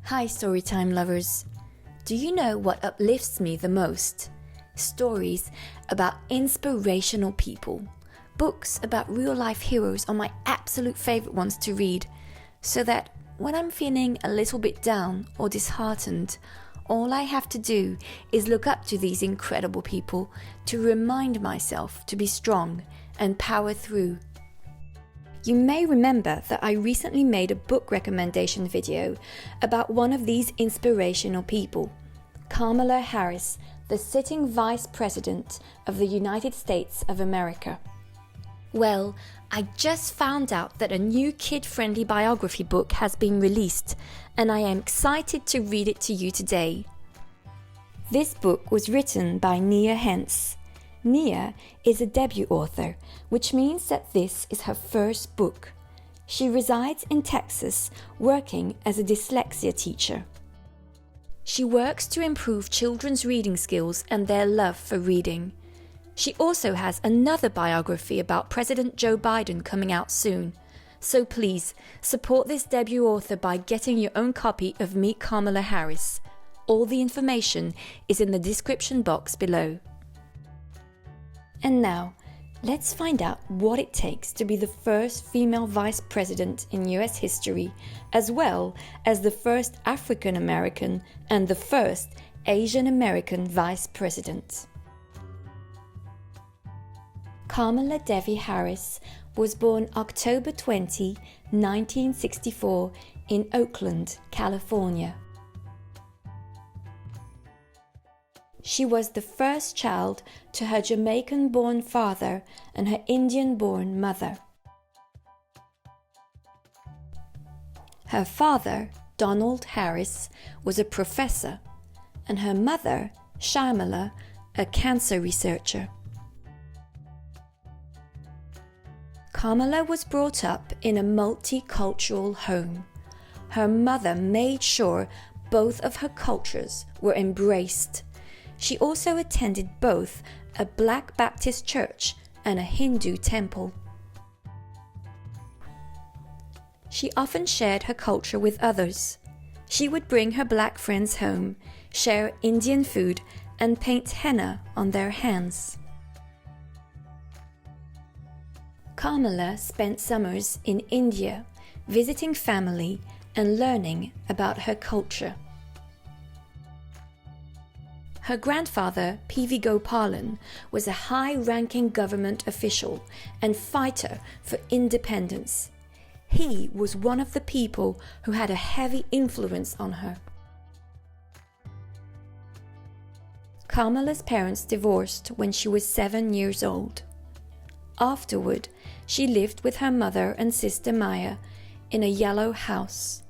Hi Storytime lovers! Do you know what uplifts me the most? Stories about inspirational people. Books about real-life heroes are my absolute favorite ones to read, so that when I'm feeling a little bit down or disheartened, all I have to do is look up to these incredible people to remind myself to be strong and power through. You may remember that I recently made a book recommendation video about one of these inspirational people, Kamala Harris, the sitting Vice President of the United States of America. Well, I just found out that a new kid-friendly biography book has been released, and I am excited to read it to you today. This book was written by Nia Hens. Nia is a debut author, which means that this is her first book. She resides in Texas, working as a dyslexia teacher. She works to improve children's reading skills and their love for reading. She also has another biography about President Joe Biden coming out soon. So please, support this debut author by getting your own copy of Meet Kamala Harris. All the information is in the description box below. And now, let's find out what it takes to be the first female vice president in US history, as well as the first African American and the first Asian American vice president. Kamala Devi Harris was born October 20, 1964 in Oakland, California. She was the first child to her Jamaican-born father and her Indian-born mother. Her father, Donald Harris, was a professor, and her mother, Shamala, a cancer researcher. Kamala was brought up in a multicultural home. Her mother made sure both of her cultures were embraced. She also attended both a Black Baptist church and a Hindu temple. She often shared her culture with others. She would bring her black friends home, share Indian food, and paint henna on their hands. Kamala spent summers in India, visiting family and learning about her culture. Her grandfather, P.V. Gopalan, was a high-ranking government official and fighter for independence. He was one of the people who had a heavy influence on her. Kamala's parents divorced when she was 7 years old. Afterward, she lived with her mother and sister Maya in a yellow house.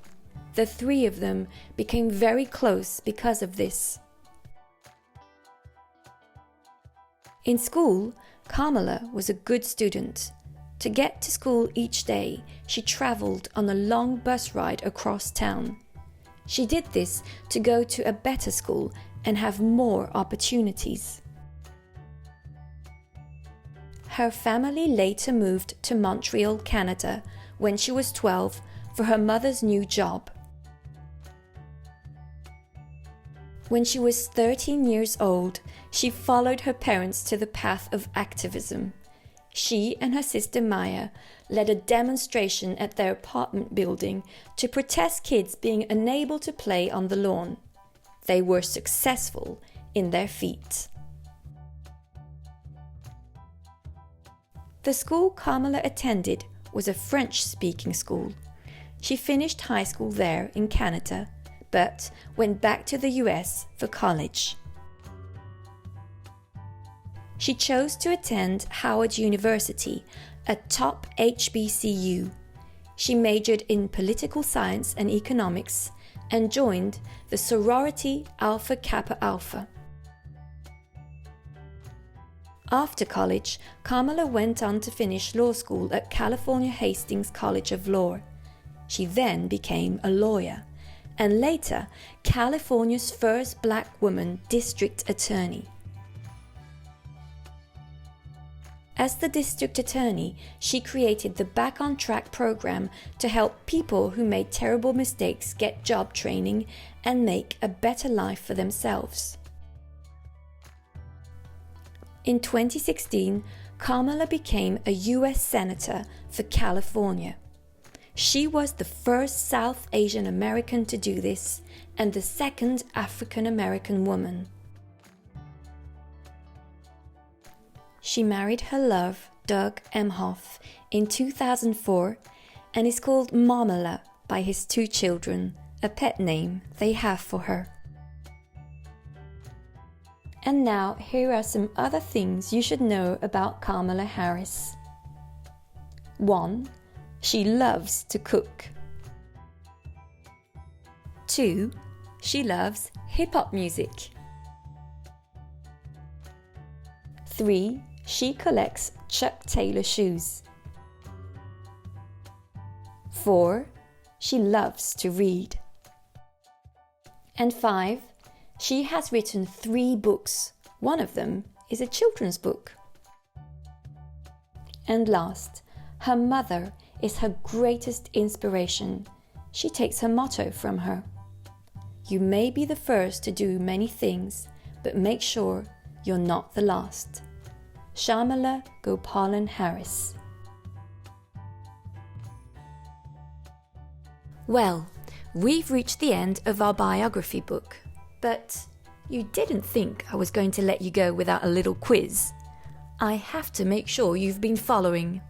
The three of them became very close because of this. In school, Kamala was a good student. To get to school each day, she traveled on a long bus ride across town. She did this to go to a better school and have more opportunities. Her family later moved to Montreal, Canada, when she was 12 for her mother's new job. When she was 13 years old, she followed her parents to the path of activism. She and her sister Maya led a demonstration at their apartment building to protest kids being unable to play on the lawn. They were successful in their feat. The school Kamala attended was a French-speaking school. She finished high school there in Canada, but went back to the US for college. She chose to attend Howard University, a top HBCU. She majored in political science and economics and joined the sorority Alpha Kappa Alpha. After college, Kamala went on to finish law school at California Hastings College of Law. She then became a lawyer, and later California's first black woman district attorney. As the district attorney, she created the Back on Track program to help people who made terrible mistakes get job training and make a better life for themselves. In 2016, Kamala became a US Senator for California. She was the first South Asian American to do this and the second African American woman. She married her love, Doug Emhoff, in 2004 and is called Marmala by his 2 children, a pet name they have for her. And now, here are some other things you should know about Kamala Harris. 1. She loves to cook. 2. She loves hip-hop music. 3. She collects Chuck Taylor shoes. 4. She loves to read. And 5. She has written 3 books. One of them is a children's book. And last, her mother is her greatest inspiration. She takes her motto from her. You may be the first to do many things, but make sure you're not the last. Shamala Gopalan Harris. Well, we've reached the end of our biography book. But you didn't think I was going to let you go without a little quiz. I have to make sure you've been following.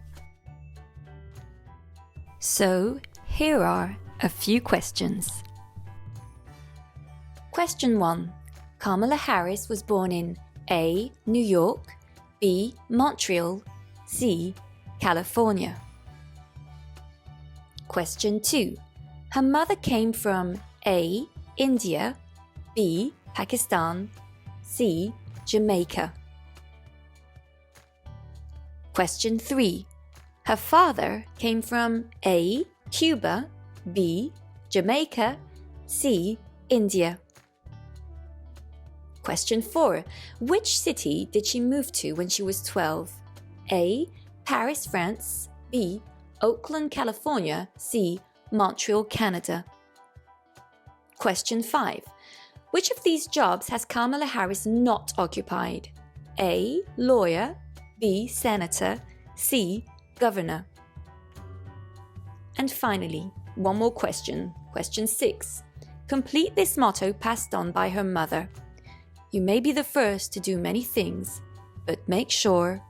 So, here are a few questions. Question 1. Kamala Harris was born in A. New York, B. Montreal, C. California. Question 2. Her mother came from A. India, B. Pakistan, C. Jamaica. Question 3. Her father came from A. Cuba, B. Jamaica, C. India. Question 4. Which city did she move to when she was 12? A. Paris, France, B. Oakland, California, C. Montreal, Canada. Question 5. Which of these jobs has Kamala Harris not occupied? A. Lawyer, B. Senator, C. Governor. And finally, one more question. Question 6. Complete this motto passed on by her mother. You may be the first to do many things, but make sure.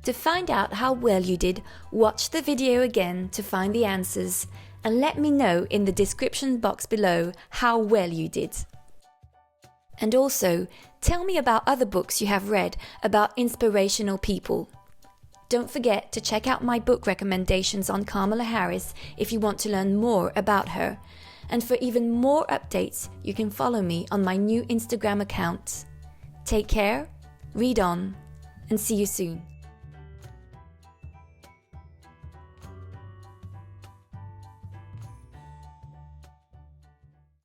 To find out how well you did, watch the video again to find the answers and let me know in the description box below how well you did. And also, tell me about other books you have read about inspirational people. Don't forget to check out my book recommendations on Kamala Harris if you want to learn more about her. And for even more updates, you can follow me on my new Instagram account. Take care, read on, and see you soon.